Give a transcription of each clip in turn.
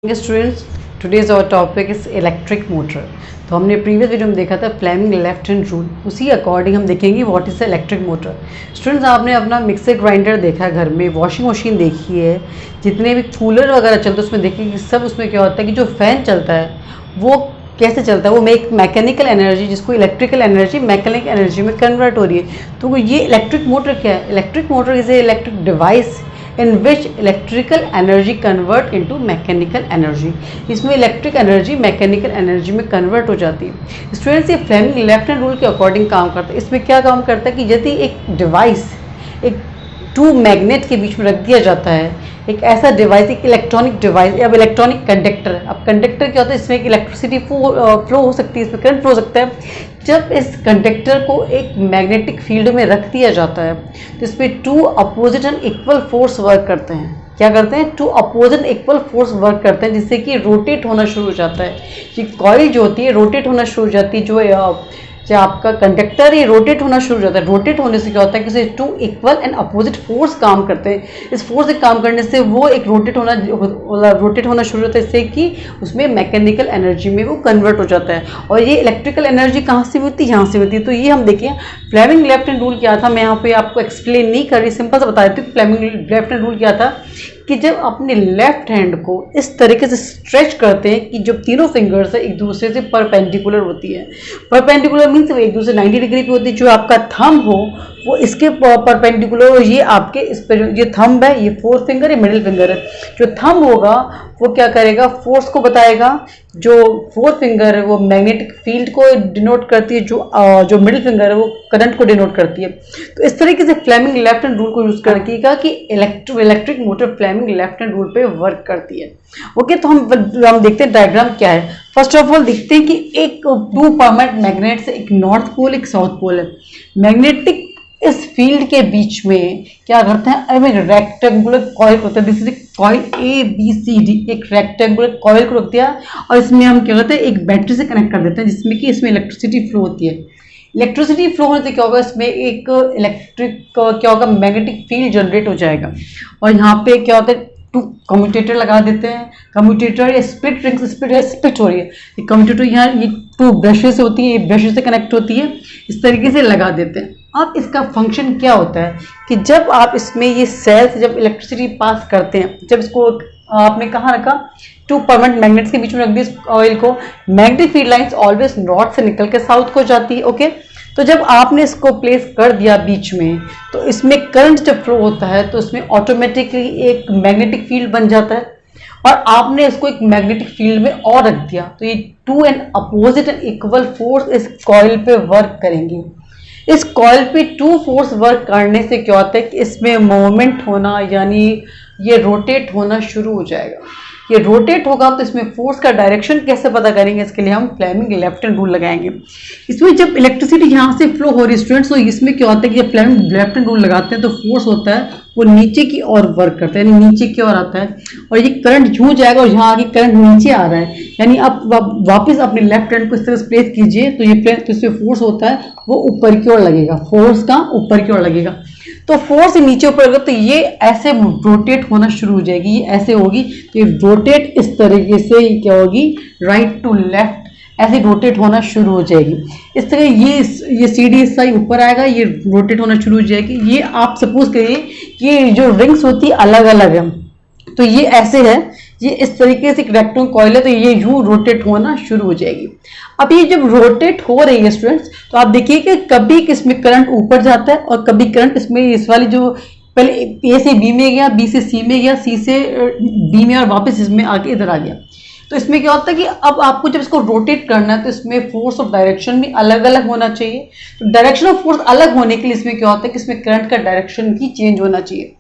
Students, today's our topic is electric motor. तो हमने previous video में देखा था फ्लेमिंग लेफ्ट हैंड रूल, उसी अकॉर्डिंग हम देखेंगे what is electric motor. Students, आपने अपना मिक्सर ग्राइंडर देखा है घर में, वॉशिंग मशीन देखी है, जितने भी कूलर वगैरह चलते हैं उसमें देखिए कि सब उसमें क्या होता है कि जो फैन चलता है वो कैसे चलता है, वो मैकेनिकल एनर्जी जिसको इलेक्ट्रिकल एनर्जी मैकेनिकल एनर्जी में कन्वर्ट हो रही है। तो ये इलेक्ट्रिक मोटर क्या है? Electric motor is a electric device in which electrical energy convert into mechanical energy। इसमें इलेक्ट्रिक एनर्जी मैकेनिकल एनर्जी में कन्वर्ट हो जाती है। स्टूडेंट्स, ये फ्लेमिंग लेफ्ट हैंड रूल के अकॉर्डिंग काम करता है। इसमें क्या काम करता है कि यदि एक डिवाइस एक टू मैग्नेट के बीच में रख दिया जाता है, एक ऐसा डिवाइस, एक इलेक्ट्रॉनिक डिवाइस, अब इलेक्ट्रॉनिक कंडक्टर, अब कंडक्टर क्या होता है, इसमें एक इलेक्ट्रिसिटी फ्लो हो सकती है, इसमें करंट फ्लो हो सकता है। जब इस कंडक्टर को एक मैग्नेटिक फील्ड में रख दिया जाता है तो इसमें two opposite and equal force work करते हैं। क्या करते हैं? Two opposite equal force work करते हैं, जिससे कि रोटेट होना शुरू हो जाता है। ये कॉइल जो होती है रोटेट होना शुरू हो जाती है, जो आपका कंडक्टर ये रोटेट होना शुरू हो जाता है। रोटेट होने से क्या होता है कि two equal and opposite force काम करते हैं। इस फोर्स से काम करने से वो एक रोटेट होना शुरू होता है, इससे कि उसमें मैकेनिकल एनर्जी में वो कन्वर्ट हो जाता है। और ये इलेक्ट्रिकल एनर्जी कहाँ से होती है? यहाँ से होती है। तो ये हम देखें फ्लेमिंग लेफ्ट हैंड रूल क्या था, मैं यहाँ पे आपको एक्सप्लेन नहीं कर रही, सिंपल से बता देती हूँ। फ्लेमिंग लेफ्ट हैंड रूल क्या था कि जब अपने लेफ्ट हैंड को इस तरीके से स्ट्रेच करते हैं कि जब तीनों फिंगर्स है एक दूसरे से परपेंडिकुलर होती है। परपेंडिकुलर मीन्स एक दूसरे 90 डिग्री पे होती है। जो आपका थंब हो वो इसके परपेंडिकुलर हो, ये आपके इस पर ये थंब है, ये फोर्थ फिंगर, ये मिडिल फिंगर है। जो थंब होगा वो क्या करेगा? फोर्स को बताएगा। जो फोर्थ फिंगर है वो मैग्नेटिक फील्ड को डिनोट करती है, जो मिडिल फिंगर है वो करंट को डिनोट करती है। तो इस तरीके से फ्लेमिंग लेफ्ट हैंड रूल को यूज करके कि electric motor Fleming left hand rule पे वर्क करती है। ओके, तो हम देखते हैं डायग्राम क्या है। फर्स्ट ऑफ ऑल देखते हैं कि एक टू परमानेंट मैग्नेट से एक नॉर्थ पोल एक साउथ पोल है। मैग्नेटिक इस फील्ड के बीच में क्या करते हैं? अब एक रेक्टेंगुलर कॉइल होता है, दिस इज कॉइल ABCD। एक रेक्टेंगुलर कॉइल को रख दिया और इसमें हम क्या करते हैं? एक बैटरी से कनेक्ट कर देते हैं, जिसमें कि इसमें इलेक्ट्रिसिटी फ्लो होती है। इलेक्ट्रिसिटी फ्लो होने से क्या होगा? इसमें एक इलेक्ट्रिक क्या होगा? मैग्नेटिक फील्ड जनरेट हो जाएगा। और यहाँ पे क्या होता है? टू कम्यूटेटर लगा देते हैं। कम्यूटेटर या स्प्लिट रिंग स्प्लिट हो रही है। ये कम्यूटेटर यहाँ ये टू ब्रशेस होती है, ये ब्रशेस से कनेक्ट होती है, इस तरीके से लगा देते हैं। अब इसका फंक्शन क्या होता है कि जब आप इसमें ये सेल से जब इलेक्ट्रिसिटी पास करते हैं, जब इसको आपने कहाँ रखा? टू परमानेंट मैग्नेट्स के बीच में रख दिया इस ऑयल को। Magnetic field lines always north से निकल के साउथ को जाती है। ओके, तो जब आपने इसको प्लेस कर दिया बीच में, तो इसमें करंट जब फ्लो होता है तो इसमें ऑटोमेटिकली एक मैग्नेटिक फील्ड बन जाता है। और आपने इसको एक मैग्नेटिक फील्ड में और रख दिया, तो ये two and opposite and equal force इस कॉइल पे वर्क करेंगे। इस कॉइल पे टू फोर्स वर्क करने से क्या होता है कि इसमें मूवमेंट होना, यानी ये रोटेट होना शुरू हो जाएगा। ये रोटेट होगा तो इसमें फोर्स का डायरेक्शन कैसे पता करेंगे? इसके लिए हम फ्लेमिंग लेफ्ट हैंड रूल लगाएंगे। इसमें जब इलेक्ट्रिसिटी यहाँ से फ्लो हो रही है स्टूडेंट्स, तो इसमें क्या होता है कि जब फ्लेमिंग लेफ्ट हैंड रूल लगाते हैं तो फोर्स होता है वो नीचे की ओर वर्क करता है, यानी नीचे की ओर आता है। और ये करंट यूं जाएगा और यहाँ आगे करंट नीचे आ रहा है, यानी आप वापस अपने लेफ्ट हैंड को इस तरह से प्लेस कीजिए तो ये तो इसमें फोर्स होता है वो ऊपर की ओर लगेगा। फोर्स का ऊपर की ओर लगेगा, तो फोर्स नीचे ऊपर होगा तो ये ऐसे रोटेट होना शुरू हो जाएगी। ये ऐसे होगी तो ये रोटेट इस तरीके से क्या होगी? राइट टू लेफ्ट ऐसे रोटेट होना शुरू हो जाएगी। इस तरह ये सीढ़ी इस साइड ऊपर आएगा, ये रोटेट होना शुरू हो जाएगी। ये आप सपोज करिए कि ये जो रिंग्स होती है अलग अलग है, तो ये ऐसे है, ये इस तरीके से एक रेक्टेंगुलर कॉइल है, तो ये यूं रोटेट होना शुरू हो जाएगी। अब ये जब रोटेट हो रही है स्टूडेंट्स, तो आप देखिए कि कभी इसमें करंट ऊपर जाता है और कभी करंट इसमें इस वाली जो पहले A से B में गया, B से C में गया, C से D में और वापस इसमें आके इधर आ गया। तो इसमें क्या होता है कि अब आपको जब इसको रोटेट करना है तो इसमें फोर्स ऑफ डायरेक्शन भी अलग अलग होना चाहिए। तो डायरेक्शन ऑफ फोर्स अलग होने के लिए इसमें क्या होता है कि इसमें करंट का डायरेक्शन भी चेंज होना चाहिए।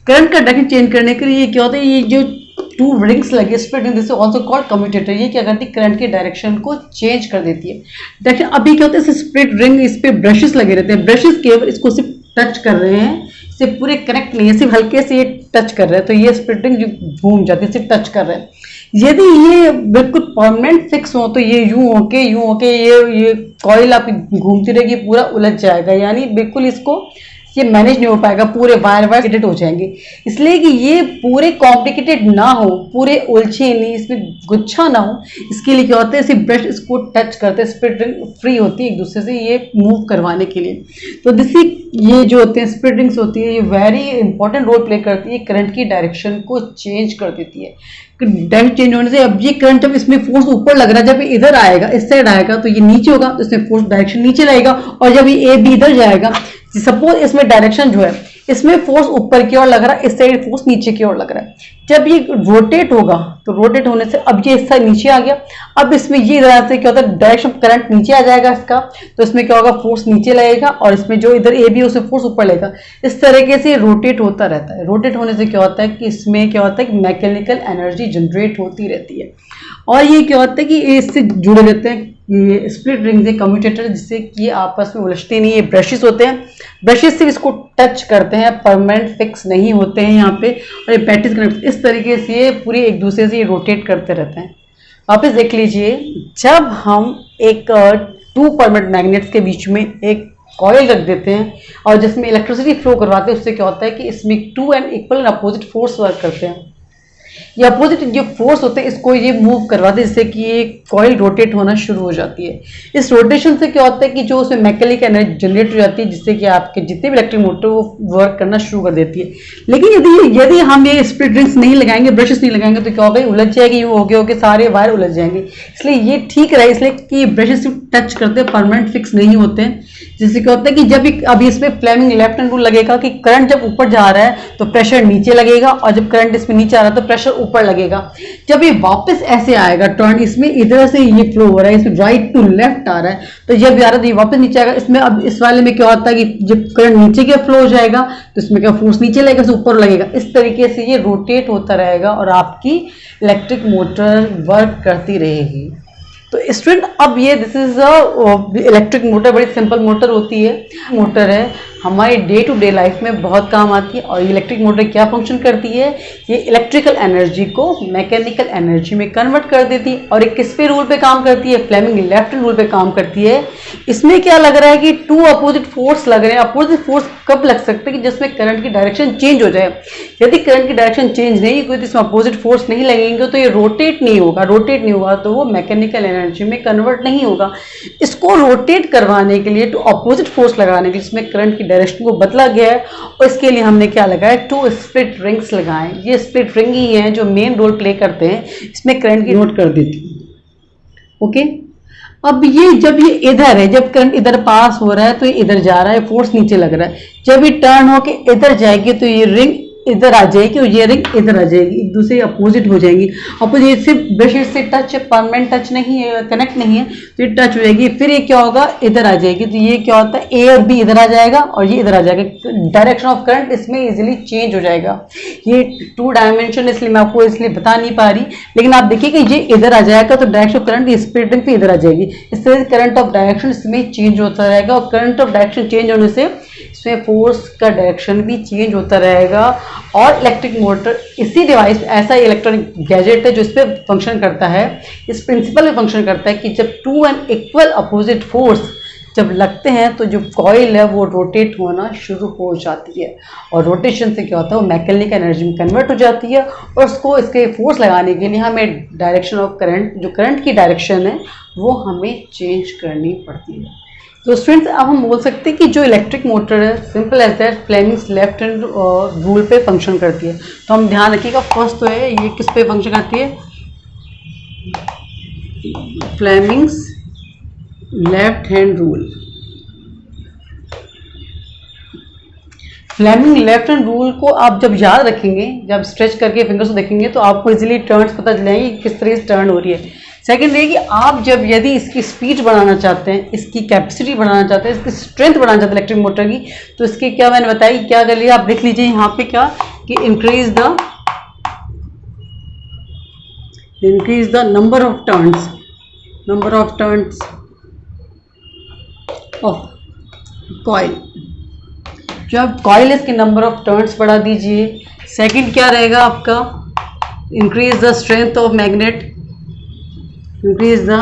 करंट का डायरेक्शन चेंज करने के लिए क्या होता है, ये जो टू रिंग्स लगे split ring, this also called commutator, ये क्या करती है? करंट के डायरेक्शन को चेंज कर देती है। डायरेक्शन अभी क्या होता है, स्प्लिट रिंग इस पे ब्रशेस लगे रहते हैं, ब्रशेस केवल इसको सिर्फ टच कर रहे हैं, इसे पूरे कनेक्ट नहीं है, सिर्फ हल्के से ये टच कर रहे हैं, तो ये स्प्लिट रिंग जो घूम जाती है सिर्फ टच कर रहे हैं। यदि ये बिल्कुल परमानेंट फिक्स हो तो ये यूं होके ये कॉइल आपकी घूमती रहेगी, पूरा उलझ जाएगा, यानी बिल्कुल इसको ये मैनेज नहीं हो पाएगा, पूरे वायर कॉम्प्लिकेटेड हो जाएंगे। इसलिए कि ये पूरे कॉम्प्लिकेटेड ना हो, पूरे उलझे नहीं, इसमें गुच्छा ना हो, इसके लिए क्या होता है, इसे ब्रश इसको टच करते हैं, स्प्लिट रिंग फ्री होती है एक दूसरे से ये मूव करवाने के लिए। तो दिसी ये जो होते हैं स्प्लिट रिंग्स होती है, ये वेरी इंपॉर्टेंट रोल प्ले करती है, करंट की डायरेक्शन को चेंज कर देती है। डायरेक्शन चेंज होने से अब ये करंट जब इसमें फोर्स ऊपर लग रहा है, जब इधर आएगा, इस साइड आएगा तो ये नीचे होगा, तो इसमें फोर्स डायरेक्शन नीचे रहेगा। और जब ये ए बी इधर जाएगा, सपोज इसमें डायरेक्शन जो है, इसमें फोर्स ऊपर की ओर लग रहा है, इस साइड फोर्स नीचे की ओर लग रहा है। जब ये रोटेट होगा तो रोटेट होने से अब ये हिस्सा नीचे आ गया, अब इसमें ये इधर से क्या होता है, डायरेक्शन करंट नीचे आ जाएगा इसका, तो इसमें क्या होगा, फोर्स नीचे लगेगा और इसमें जो इधर ए बी उसे फोर्स ऊपर लगेगा। इस तरीके से रोटेट होता रहता है। रोटेट होने से क्या होता है कि इसमें क्या होता है कि मैकेनिकल एनर्जी जनरेट होती रहती है। और ये क्या होता है कि इससे जुड़े रहते हैं ये स्प्लिट रिंग्स है, कम्यूटेटर, जिससे कि ये आपस में उलझते नहीं। ये ब्रशेस होते हैं, ब्रशेस से इसको टच करते हैं, परमानेंट फिक्स नहीं होते हैं यहाँ पे, और ये बैटरीज कनेक्ट, इस तरीके से ये पूरे एक दूसरे से ये रोटेट करते रहते हैं। वापस देख लीजिए, जब हम एक टू परमानेंट मैग्नेट्स के बीच में एक कॉइल रख देते हैं और जिसमें इलेक्ट्रिसिटी फ्लो करवाते हैं, उससे क्या होता है कि इसमें two and equal and opposite force work करते हैं। ये अपोजिट जो फोर्स होते हैं इसको ये मूव करवाते हैं, जिससे कि ये कॉइल रोटेट होना शुरू हो जाती है। इस रोटेशन से क्या होता है कि जो उसमें मैकेनिकल एनर्जी जनरेट हो जाती है, जिससे कि आपके जितने भी इलेक्ट्रिक मोटर वो वर्क करना शुरू कर देती है। लेकिन यदि हम ये स्प्लिट रिंग्स नहीं लगाएंगे, ब्रशेस नहीं लगाएंगे, तो क्या होगा, उलझ जाएगी, हो गए सारे वायर उलझ जाएंगे। इसलिए ये ठीक रहे, इसलिए कि ब्रशेस टच करते हैं, परमानेंट फिक्स नहीं होते हैं। जिससे क्या होता है कि जब अभी इसमें फ्लेमिंग लेफ्ट हैंड रूल लगेगा कि करंट जब ऊपर जा रहा है तो प्रेशर नीचे लगेगा, और जब करंट इसमें नीचे आ रहा है तो प्रेशर ऊपर लगेगा। जब ये वापस ऐसे आएगा टर्न, इसमें इधर से ये फ्लो हो रहा है, इसमें राइट टू लेफ्ट आ रहा है, तो जब आ रहा है तो ये वापस नीचे आएगा। इसमें अब इस वाले में क्या होता है कि जब करंट नीचे के फ्लो हो जाएगा तो इसमें क्या फोर्स नीचे लगेगा, से ऊपर लगेगा। इस तरीके से ये रोटेट होता रहेगा और आपकी इलेक्ट्रिक मोटर वर्क करती रहेगी। तो स्टूडेंट, अब ये this is a electric motor, बड़ी सिंपल मोटर होती है। मोटर है, हमारे डे टू डे लाइफ में बहुत काम आती है। और ये इलेक्ट्रिक मोटर क्या फंक्शन करती है, ये इलेक्ट्रिकल एनर्जी को मैकेनिकल एनर्जी में कन्वर्ट कर देती है। और ये किस पे रूल पे काम करती है, फ्लेमिंग लेफ्ट हैंड रूल पे काम करती है। इसमें क्या लग रहा है कि टू अपोजिट फोर्स लग रहे हैं। अपोजिट फोर्स कब लग सकते हैं कि जिसमें करंट की डायरेक्शन चेंज हो जाए। यदि करंट की डायरेक्शन चेंज नहीं हुई तो इसमें अपोजिट फोर्स नहीं लगेंगे तो ये रोटेट नहीं होगा। रोटेट नहीं होगा तो वो मैकेनिकल एनर्जी में कन्वर्ट नहीं होगा। इसको रोटेट करवाने के लिए, टू अपोजिट फोर्स लगाने के लिए, जिसमें करंट की डायरेक्शन को बदला गया है, और इसके लिए हमने क्या लगाया, टू स्प्लिट रिंग्स लगाए। ये स्प्लिट रिंग ही हैं जो मेन रोल प्ले करते हैं, इसमें करंट की नोट कर देती है। ओके, अब ये जब ये इधर है, जब करंट इधर पास हो रहा है तो ये इधर जा रहा है, फोर्स नीचे लग रहा है। जब ये टर्न होके इधर जाएगी तो ये रिंग इधर आ जाएगी और ये रिंग इधर आ जाएगी, एक दूसरे अपोजिट हो जाएंगी। अपोजिट से ब्रशेस से टच, परमानेंट टच नहीं है, कनेक्ट नहीं है, तो ये टच हो जाएगी। फिर ये क्या होगा, इधर आ जाएगी, तो ये क्या होता है, ए और बी इधर आ जाएगा और ये इधर आ जाएगा। डायरेक्शन ऑफ करंट इसमें इजीली चेंज हो जाएगा। ये टू डायमेंशन इसलिए मैं आपको इसलिए बता नहीं पा रही, लेकिन आप देखिए कि ये इधर आ जाएगा तो direction of current split ring पे इधर आ जाएगी। इस तरह से करंट ऑफ डायरेक्शन इसमें चेंज होता रहेगा, और करंट ऑफ डायरेक्शन चेंज होने से इसमें फोर्स का डायरेक्शन भी चेंज होता रहेगा। और इलेक्ट्रिक मोटर इसी डिवाइस, ऐसा इलेक्ट्रॉनिक गैजेट है जो इस पर फंक्शन करता है, इस प्रिंसिपल में फंक्शन करता है कि जब two and equal opposite force जब लगते हैं तो जो कॉइल है वो रोटेट होना शुरू हो जाती है। और रोटेशन से क्या होता है, वो मैकेनिकल एनर्जी में कन्वर्ट हो जाती है, और उसको इसके फोर्स लगाने के लिए हमें डायरेक्शन ऑफ करंट, जो करंट की डायरेक्शन है वो हमें चेंज करनी पड़ती है। तो स्टूडेंट्स, अब हम बोल सकते हैं कि जो इलेक्ट्रिक मोटर है, simple as that, Fleming's left hand rule पे फंक्शन करती है। तो हम ध्यान रखिएगा, फर्स्ट तो है ये किस पे फंक्शन करती है, Fleming's left hand rule. Fleming left hand rule को आप जब याद रखेंगे, जब स्ट्रेच करके फिंगर्स को देखेंगे तो आपको इजीली टर्न्स पता चलेंगे किस तरह से टर्न हो रही है। सेकंड है कि आप जब यदि इसकी स्पीड बढ़ाना चाहते हैं, इसकी कैपेसिटी बढ़ाना चाहते हैं, इसकी स्ट्रेंथ बढ़ाना चाहते हैं इलेक्ट्रिक मोटर की, तो इसके क्या मैंने बताई, क्या कर लिया, आप देख लीजिए यहाँ पे क्या कि increase the number of turns of coil. जब कॉइल इसके नंबर ऑफ टर्न्स बढ़ा दीजिए। सेकंड क्या रहेगा आपका, increase the strength of magnet, increase the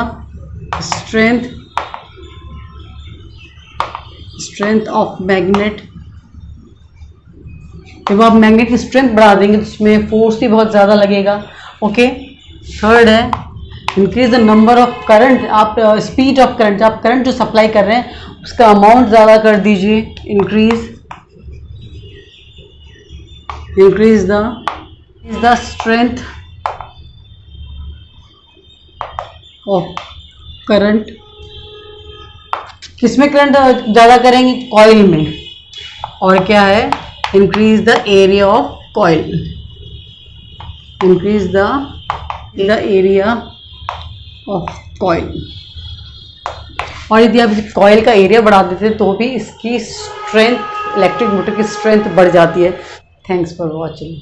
strength of magnet। जब आप मैग्नेट की स्ट्रेंथ बढ़ा देंगे तो उसमें फोर्स भी बहुत ज़्यादा लगेगा। ओके, थर्ड है increase the number of current, आप स्पीड ऑफ करंट, आप करंट जो सप्लाई कर रहे हैं उसका अमाउंट ज़्यादा कर दीजिए। Increase the strength of current. किसमें करंट ज़्यादा करेंगे? कॉइल में। और क्या है? Increase the area of coil, increase the area of coil. और यदि आप कॉइल का एरिया बढ़ा देते हैं तो भी इसकी स्ट्रेंथ, इलेक्ट्रिक मोटर की स्ट्रेंथ बढ़ जाती है। Thanks for watching.